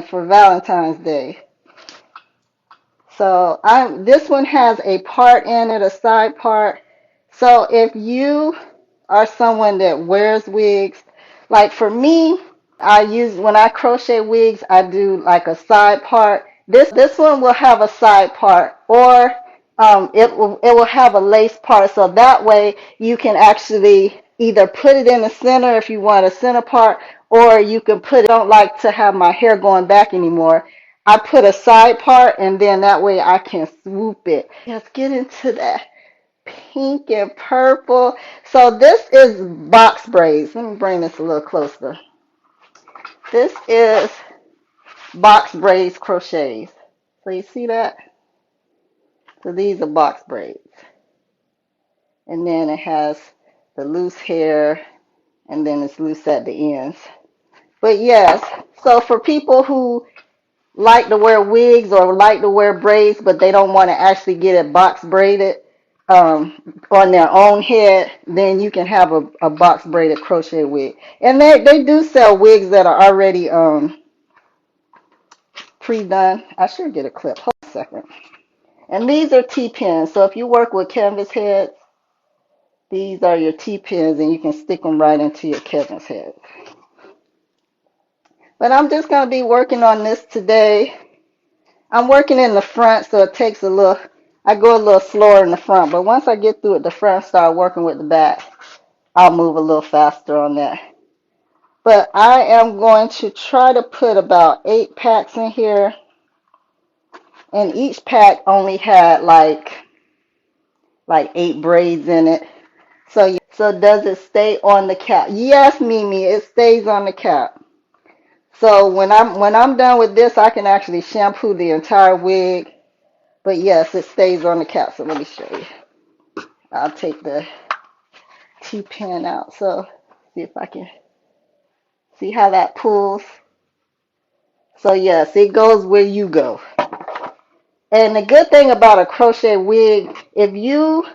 for Valentine's Day. So this one has a part in it, a side part. So if you are someone that wears wigs, like for me, when I crochet wigs, I do like a side part. This one will have a side part, or it will have a lace part. So that way you can actually either put it in the center if you want a center part, or you can put it. I don't like to have my hair going back anymore. I put a side part, and then that way I can swoop it. Let's get into that pink and purple. So this is box braids. Let me bring this a little closer. This is box braids crochets. So you see that? So these are box braids. And then it has the loose hair, and then it's loose at the ends. But yes, so for people who like to wear wigs or like to wear braids, but they don't want to actually get it box braided on their own head, then you can have a box braided crochet wig. And they do sell wigs that are already pre-done. I should get a clip. Hold on a second. And these are T-pins. So if you work with canvas heads, these are your T-pins, and you can stick them right into your canvas head. But I'm just going to be working on this today. I'm working in the front, so it takes I go a little slower in the front, but once I get through at the front and start working with the back, I'll move a little faster on that. But I am going to try to put about 8 packs in here, and each pack only had like 8 braids in it. So does it stay on the cap? Yes, Mimi, it stays on the cap. So when I'm done with this, I can actually shampoo the entire wig. But yes, it stays on the cap. So let me show you. I'll take the T-pin out. So see if I can see how that pulls. So yes, it goes where you go. And the good thing about a crochet wig, if you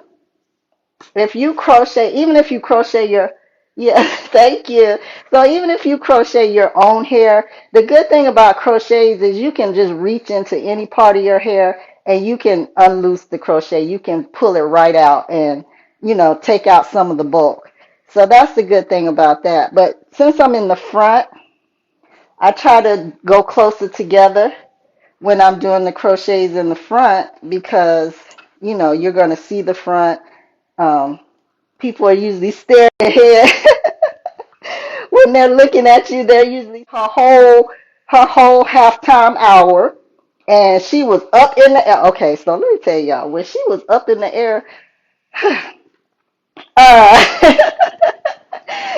crochet, even if you crochet your, yeah, thank you. So even if you crochet your own hair, the good thing about crochets is you can just reach into any part of your hair and you can unloose the crochet. You can pull it right out and, take out some of the bulk. So that's the good thing about that. But since I'm in the front, I try to go closer together when I'm doing the crochets in the front because, you're going to see the front. Um, People are usually staring ahead when they're looking at you. They're usually her whole halftime hour, and she was up in the air. Okay, so let me tell y'all, when she was up in the air, uh,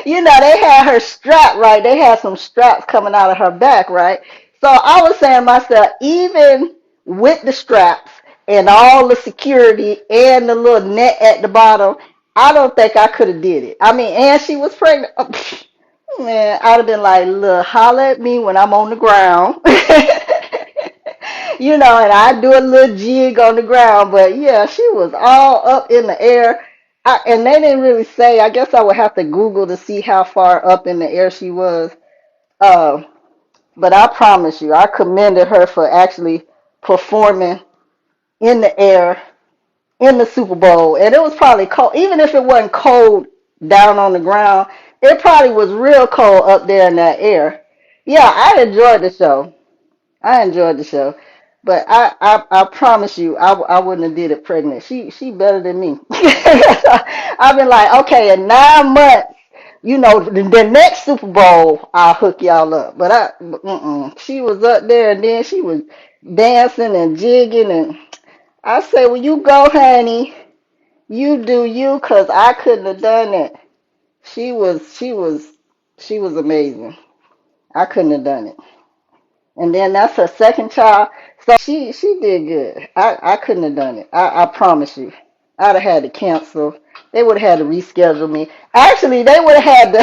they had her strap right. They had some straps coming out of her back, right? So I was saying to myself, even with the straps and all the security and the little net at the bottom, I don't think I could have did it. I mean, and she was pregnant. Man, I'd have been like, look, holler at me when I'm on the ground. And I do a little jig on the ground. But yeah, she was all up in the air. And they didn't really say. I guess I would have to Google to see how far up in the air she was. Uh, but I promise you, I commended her for actually performing in the air in the Super Bowl. And it was probably cold. Even if it wasn't cold down on the ground, it probably was real cold up there in that air. Yeah, I enjoyed the show. I enjoyed the show. But I promise you, I wouldn't have did it pregnant. She better than me. I've been like, okay, in 9 months, the next Super Bowl, I'll hook y'all up. But she was up there, and then she was dancing and jigging, and I said, well, you go, honey. You do you, 'cause I couldn't have done it. She was, she was, she was amazing. I couldn't have done it. And then that's her second child. So she did good. I couldn't have done it. I promise you. I'd have had to cancel. They would have had to reschedule me. Actually, they would have had to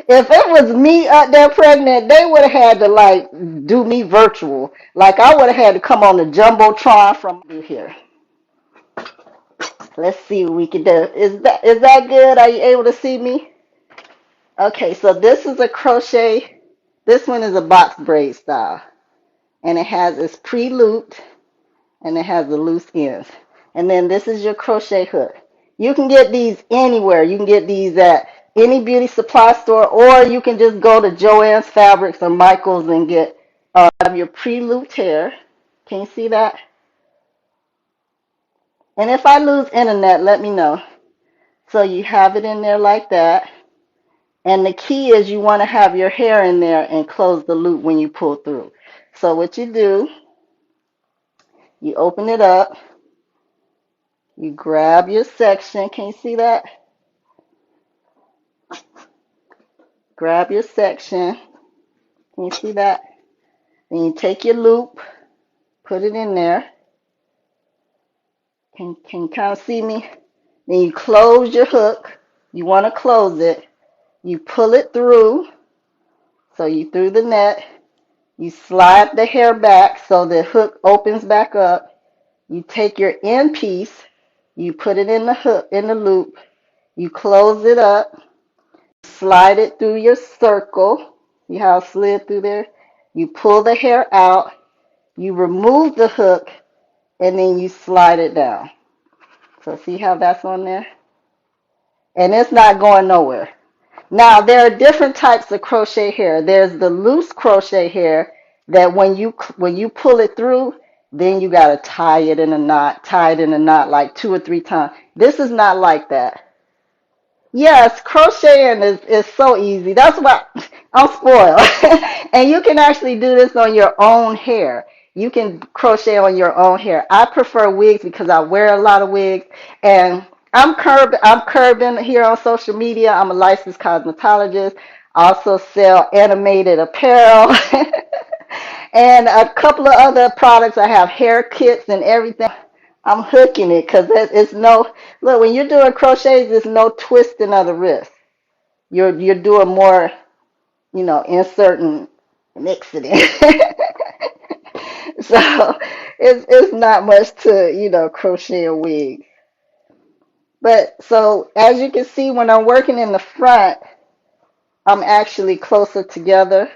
if it was me up there pregnant, they would have had to like do me virtual. Like I would have had to come on the Jumbotron from here. Let's see what we can do. Is that good? Are you able to see me? Okay, so this is a crochet This one is a box braid style, and it has it's pre-looped, and it has the loose ends. And then this is your crochet hook. You can get these anywhere. You can get these at any beauty supply store, or you can just go to Joann's Fabrics or Michael's and get your pre-looped hair. Can you see that? And if I lose internet, let me know. So you have it in there like that. And the key is you want to have your hair in there and close the loop when you pull through. So what you do, you open it up, you grab your section. Can you see that? Grab your section. Can you see that? Then you take your loop, put it in there. Can you kind of see me? Then you close your hook. You want to close it. You pull it through. So you through the net. You slide the hair back so the hook opens back up. You take your end piece. You put it in the hook, in the loop. You close it up. Slide it through your circle. See how it slid through there? You pull the hair out. You remove the hook, and then you slide it down. So see how that's on there? And it's not going nowhere. Now, there are different types of crochet hair. There's the loose crochet hair that when you pull it through, then you got to tie it in a knot like 2 or 3 times. This is not like that. Yes, crocheting is so easy. That's why I'm spoiled. And you can actually do this on your own hair. You can crochet on your own hair. I prefer wigs because I wear a lot of wigs. And I'm Curvin here on social media. I'm a licensed cosmetologist. I also sell animated apparel and a couple of other products. I have hair kits and everything. I'm hooking it because it's no look when you're doing crochets. There's no twisting of the wrist. You're doing more, inserting, mixing it. So it's not much to crochet a wig. But so as you can see, when I'm working in the front, I'm actually closer together.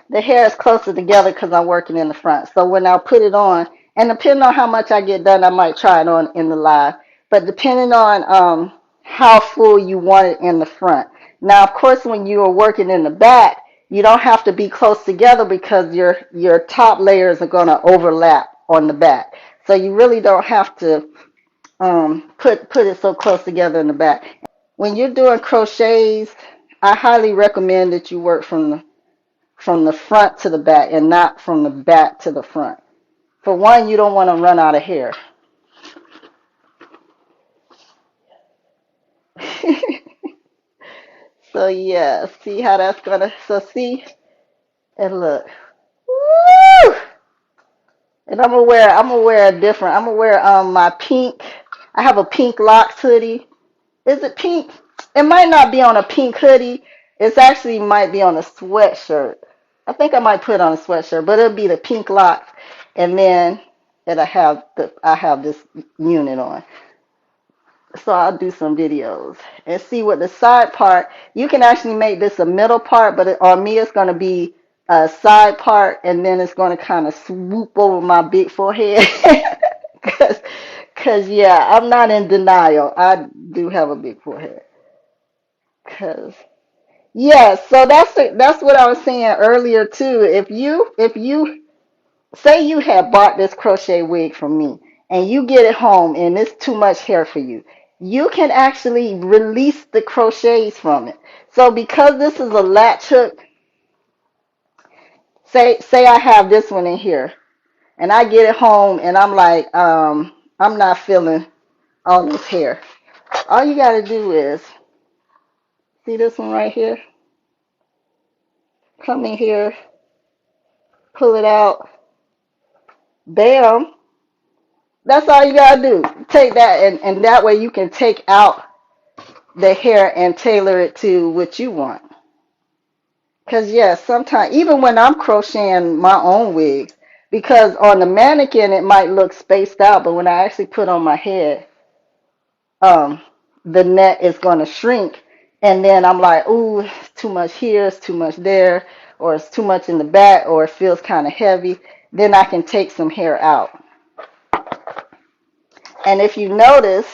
The hair is closer together because I'm working in the front. So when I put it on, and depending on how much I get done, I might try it on in the live. But depending on how full you want it in the front. Now, of course, when you are working in the back, you don't have to be close together because your top layers are going to overlap on the back. So you really don't have to put it so close together in the back. When you're doing crochets, I highly recommend that you work from the front to the back and not from the back to the front. For one, you don't want to run out of hair. So yeah, see how that's gonna, so see, and look. Woo! And I'm gonna wear my pink, I have a pink locks hoodie. Is it pink? It might not be on a pink hoodie. It's actually might be on a sweatshirt. I think I might put it on a sweatshirt, but it'll be the pink locks, and then I have this unit on. So I'll do some videos and see what the side part. You can actually make this a middle part, but on me it's going to be a side part, and then it's going to kind of swoop over my big forehead. Cause yeah, I'm not in denial. I do have a big forehead. Cause yeah, so that's what I was saying earlier too. If you say you had bought this crochet wig from me and you get it home and it's too much hair for you, you can actually release the crochets from it. So because this is a latch hook, say I have this one in here and I get it home and I'm like, I'm not feeling all this hair. All you got to do is see this one right here. Come in here, pull it out, bam. That's all you gotta do. Take that, and that way you can take out the hair and tailor it to what you want. Because, yes, sometimes, even when I'm crocheting my own wigs, because on the mannequin it might look spaced out, but when I actually put on my head, um, the net is going to shrink. And then I'm like, ooh, it's too much here, it's too much there, or it's too much in the back, or it feels kind of heavy, then I can take some hair out. And if you notice,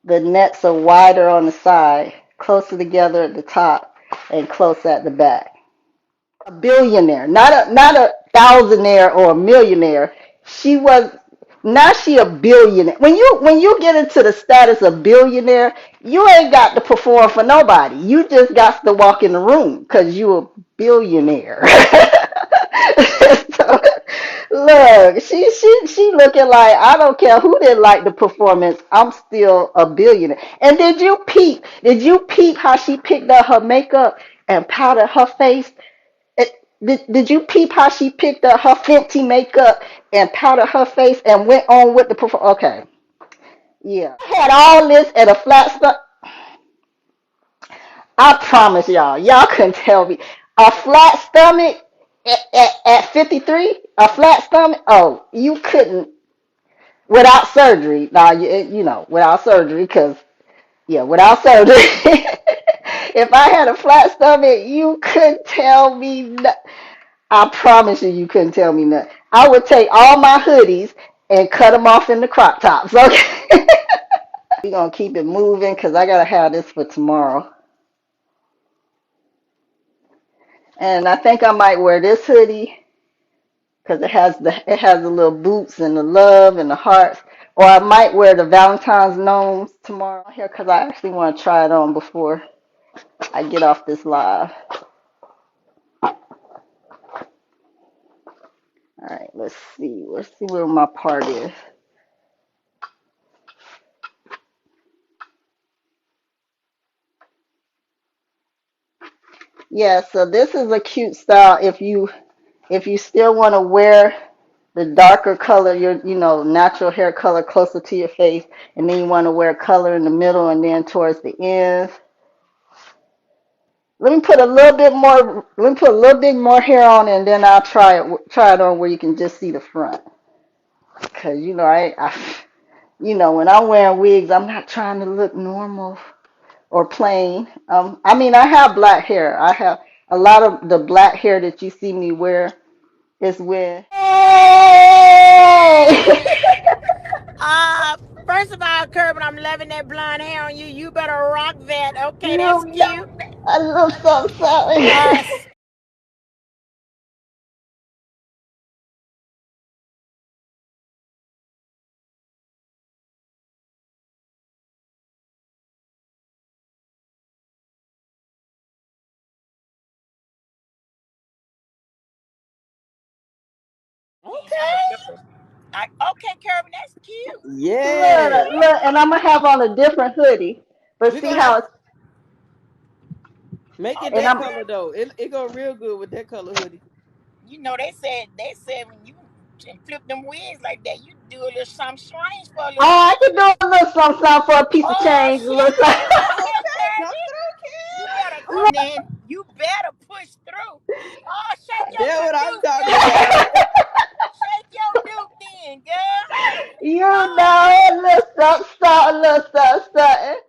the nets are wider on the side, closer together at the top, and close at the back. A billionaire, not a thousandaire or a millionaire. She was now she a billionaire. When you get into the status of billionaire, you ain't got to perform for nobody. You just got to walk in the room because you a billionaire. So, look, she looking like I don't care who didn't like the performance. I'm still a billionaire. And did you peep? Did you peep how she picked up her makeup and powdered her face? Did you peep how she picked up her Fenty makeup and powdered her face and went on with the performance? Okay, yeah. I had all this at a flat stomach. I promise y'all couldn't tell me. A flat stomach at 53, a flat stomach, oh, you couldn't, without surgery. Now, without surgery, because, yeah, without surgery. If I had a flat stomach, you couldn't tell me nothing. I promise you couldn't tell me nothing. I would take all my hoodies and cut them off in the crop tops, okay? We're going to keep it moving because I got to have this for tomorrow. And I think I might wear this hoodie because it has the little boots and the love and the hearts. Or I might wear the Valentine's gnomes tomorrow here because I actually want to try it on before I get off this live. All right, let's see. Let's see where my part is. Yeah, so this is a cute style if you still want to wear the darker color, your natural hair color closer to your face, and then you want to wear color in the middle and then towards the ends. Let me put a little bit more. Let me put a little bit more hair on, and then I'll try it on where you can just see the front. Cause when I'm wearing wigs, I'm not trying to look normal or plain. I mean, I have black hair. I have a lot of the black hair that you see me wear is with. Hey! First of all, Kirby, I'm loving that blonde hair on you. You better rock that. Okay, that's You know, cute. a little something, Uh, something. okay. Okay, Kirby, that's cute. Yeah. Look, and I'm gonna have on a different hoodie, but We're see gonna have how it's, make it and that I'm, color though. It go real good with that color hoodie. You know they said when you flip them wigs like that, you do a little something strange for a little oh, I change. can do a little something, something for a piece of Oh change, a little shit! something. Okay, Come Kirby, you through, better Look, then you better push through. Oh, shake kid. your That's little what I'm duke, talking girl. about. Shake your duke then, girl. you Lord, know, a little something, something, a little something, something.